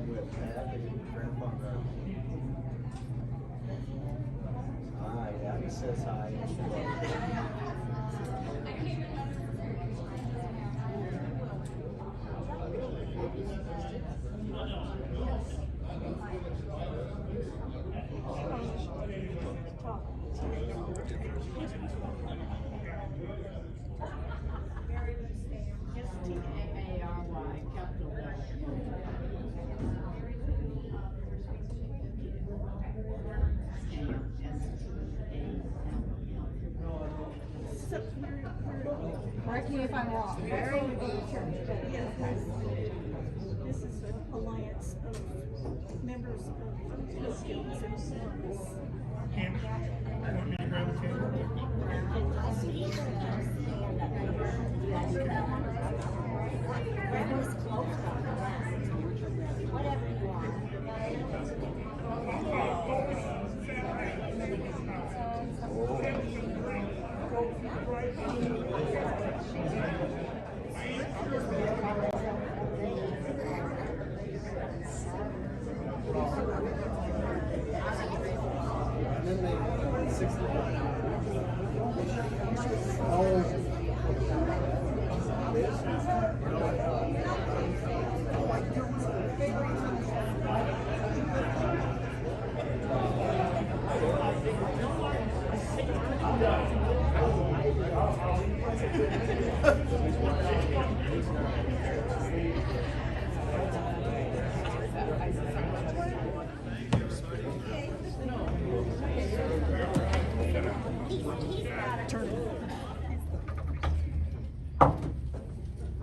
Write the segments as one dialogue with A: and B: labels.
A: I'm with Dad and Grandpa Brown. Hi, Abby says hi.
B: Stary, capital
C: Correct me if I'm wrong.
B: Very
D: This is an alliance of members of the Quilts and Sons.
C: Whatever you want.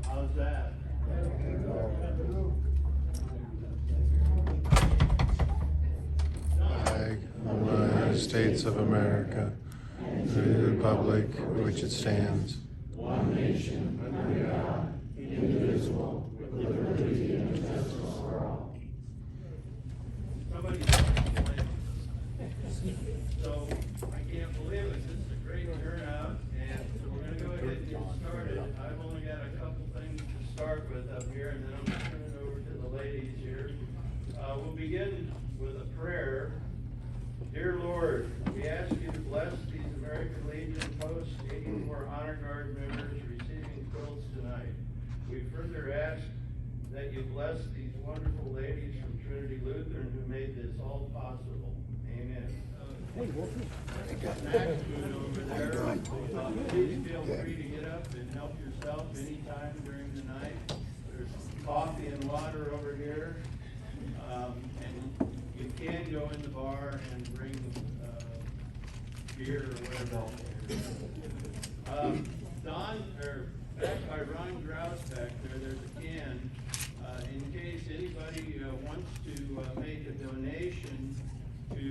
E: How's that?
F: Flag of the United States of America, and to the republic for which it stands, one nation, under God, indivisible, with liberty and justice for all.
E: Somebody. So I can't believe it. This is a great turnout, and so we're gonna go ahead and get started. I've only got a couple things to start with up here, and then I'm gonna turn it over to the ladies here. We'll begin with a prayer. Dear Lord, we ask you to bless these American Legion Post 84 Honor Guard members receiving quilts tonight. We further ask that you bless these wonderful ladies from Trinity Lutheran who made this all possible. Amen. Snack food over there. Please feel free to get up and help yourself anytime during the night. There's coffee and water over here. And you can go in the bar and bring beer or whatever. Back by Ron Grouse back there, there's a can. In case anybody wants to make a donation to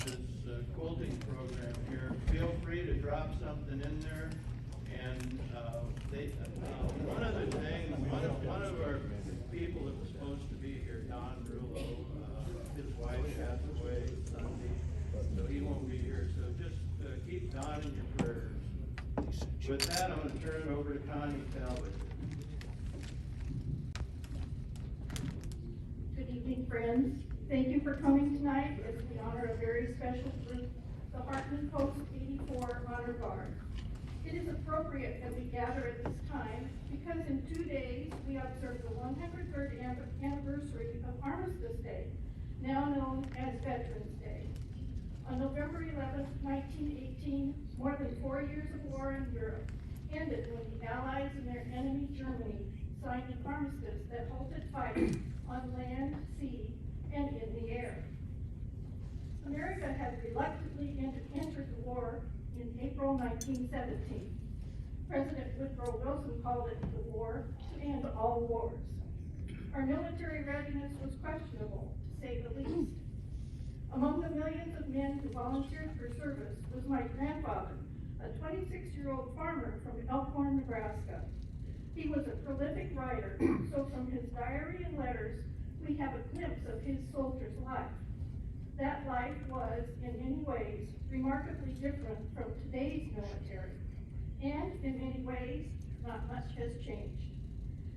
E: this quilting program here, feel free to drop something in there. And one other thing, one of our people that was supposed to be here, Don Rulo, his wife passed away Sunday, so he won't be here. So just keep Don in your prayers. With that, I'm going to turn it over to Connie Talbot.
G: Good evening, friends. Thank you for coming tonight as we honor a very special group, the Hartman Post 84 Honor Guard. It is appropriate that we gather at this time because in 2 days we observe the 103rd anniversary of Armistice Day, now known as Veterans Day. On November 11, 1918, more than 4 years of war in Europe ended when the Allies and their enemy Germany signed an armistice that halted fighting on land, sea, and in the air. America had reluctantly entered the war in April 1917. President Woodrow Wilson called it the war to end all wars. Our military readiness was questionable, to say the least. Among the millions of men who volunteered for service was my grandfather, a 26-year-old farmer from Elkhorn, Nebraska. He was a prolific writer, so from his diary and letters, we have a glimpse of his soldier's life. That life was, in many ways, remarkably different from today's military, and in many ways, not much has changed.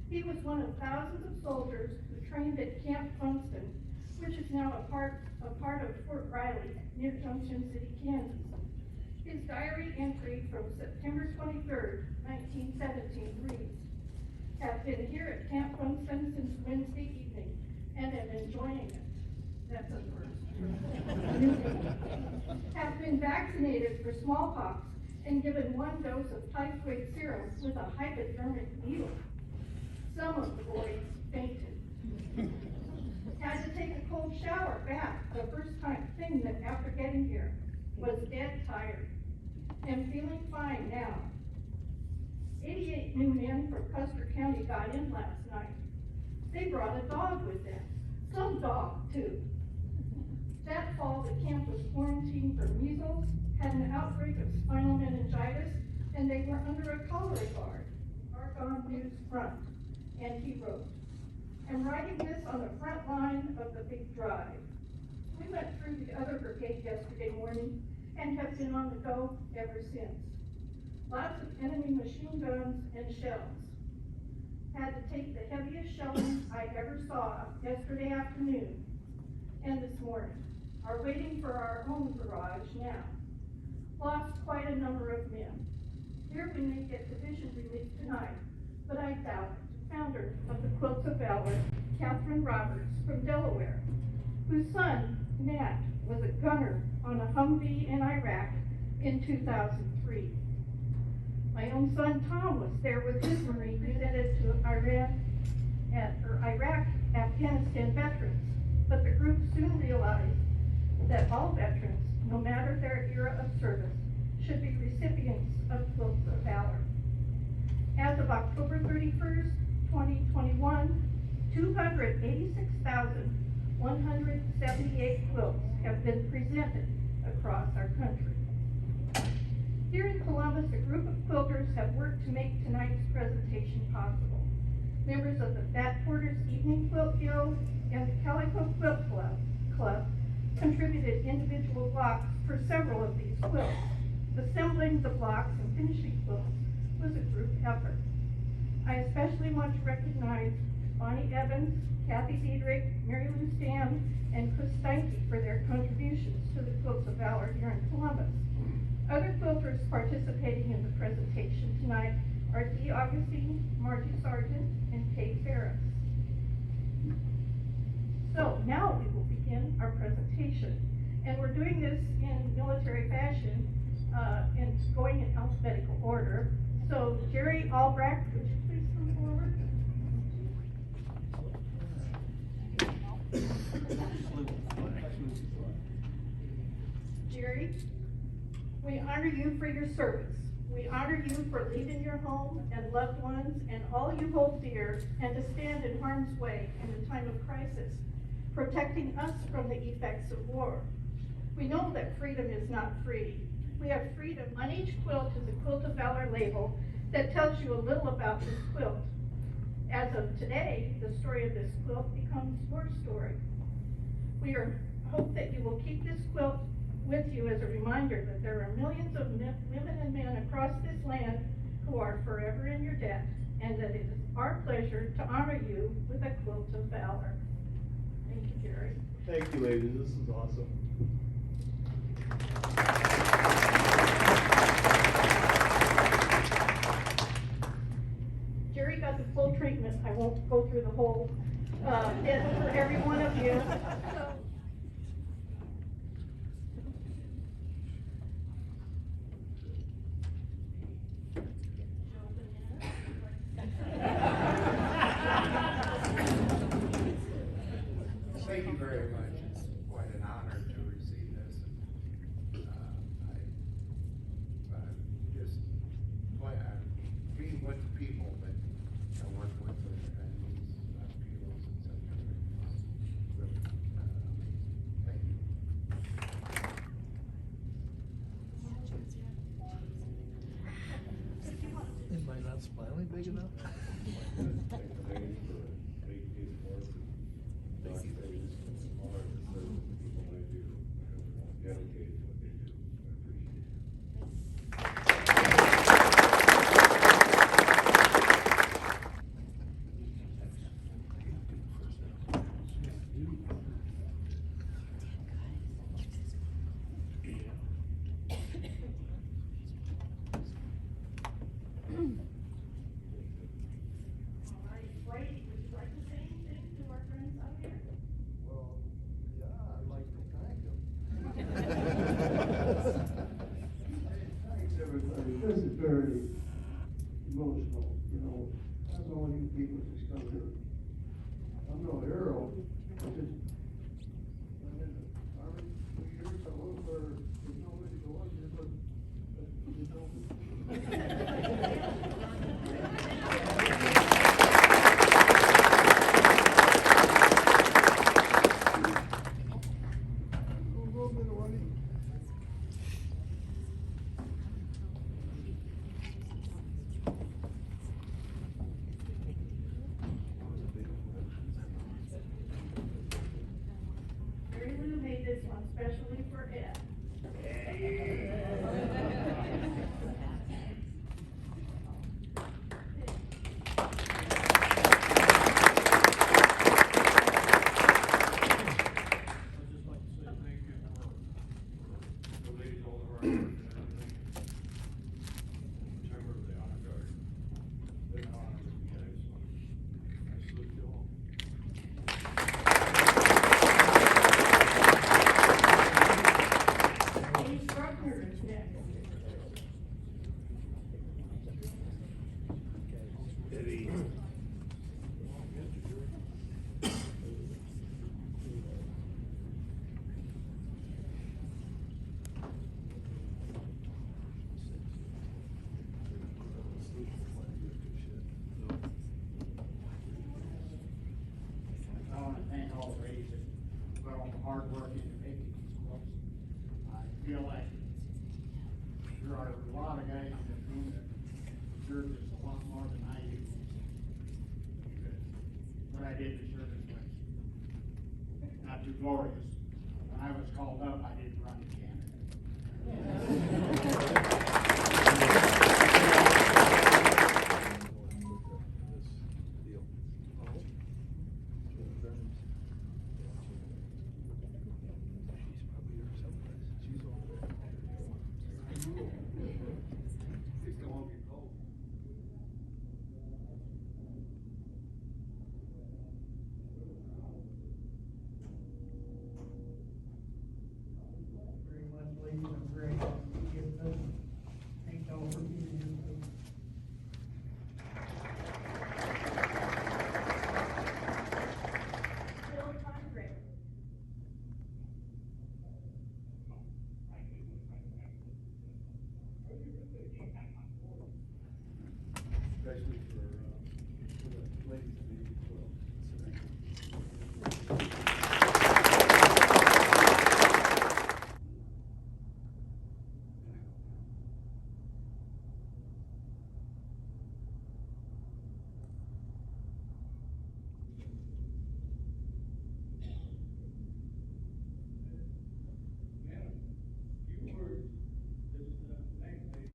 G: He was one of thousands of soldiers who trained at Camp Funston, which is now a part of Fort Riley near Junction City, Kansas. His diary entry from September 23rd, 1917 reads, "Have been here at Camp Funston since Wednesday evening and am enjoying it." That's a first. Have been vaccinated for smallpox and given 1 dose of typhoid serum with a hypodermic needle. Some of the boys fainted. Had to take a cold shower bath the first thing that after getting here. Was dead tired. Am feeling fine now. 88 new men from Custer County got in last night. They brought a dog with them. Some dog, too. That fall, the camp was quarantined for measles, had an outbreak of spinal meningitis, and they were under a cholera guard. Argonne News Front. And he wrote, "I'm writing this on the front line of the big drive. We went through the other brigade yesterday morning and have been on the go ever since. Lots of enemy machine guns and shells. Had to take the heaviest shelling I ever saw yesterday afternoon and this morning. Are waiting for our own barrage now. Lost quite a number of men. Here we may get division relief tonight, but I doubt it." Founder of the Quilts of Valor, Catherine Roberts from Delaware, whose son, Nat, was a gunner on a Humvee in Iraq in 2003. My own son, Tom, was there with his Marine presented to Iraq, Afghanistan veterans, but the group soon realized that all veterans, no matter their era of service, should be recipients of Quilts of Valor. As of October 31st, 2021, 286,178 quilts have been presented across our country. Here in Columbus, a group of quilters have worked to make tonight's presentation possible. Members of the Fat Porters Evening Quilt Guild and the Calico Quilt Club contributed individual blocks for several of these quilts. Assembling the blocks and finishing quilts was a group effort. I especially want to recognize Bonnie Evans, Kathy Diedrich, Mary Lou Stam, and Chris Steinke for their contributions to the Quilts of Valor here in Columbus. Other quilters participating in the presentation tonight are Dee Augustine, Margie Sargent, and Kay Ferris. So now we will begin our presentation. And we're doing this in military fashion, and going in alphabetical order. So Jerry Albrecht, would you please come forward? Jerry, we honor you for your service. We honor you for leaving your home and loved ones and all you hold dear, and to stand in harm's way in a time of crisis, protecting us from the effects of war. We know that freedom is not free. We have freedom. On each quilt is a Quilt of Valor label that tells you a little about this quilt. As of today, the story of this quilt becomes your story. We hope that you will keep this quilt with you as a reminder that there are millions of women and men across this land who are forever in your debt, and that it is our pleasure to honor you with a Quilt of Valor. Thank you, Jerry.
H: Thank you, ladies. This is awesome.
G: Jerry got the full treatment. I won't go through the whole bit for every one of you.
I: Thank you very much. It's quite an honor to receive this. Being with the people that I work with and these peoples and such. Really, thank you.
A: Am I not smiling big enough?
H: Thank the ladies for making these work. Thank you. For the people they do. Dedicated to what they do. I appreciate it.
J: thank all the ladies that put all the hard work into making these quilts. I feel like there are a lot of guys in this room that deserve this a lot more than I do. Because what I did to service was not too glorious. When I was called up, I didn't run to Canada.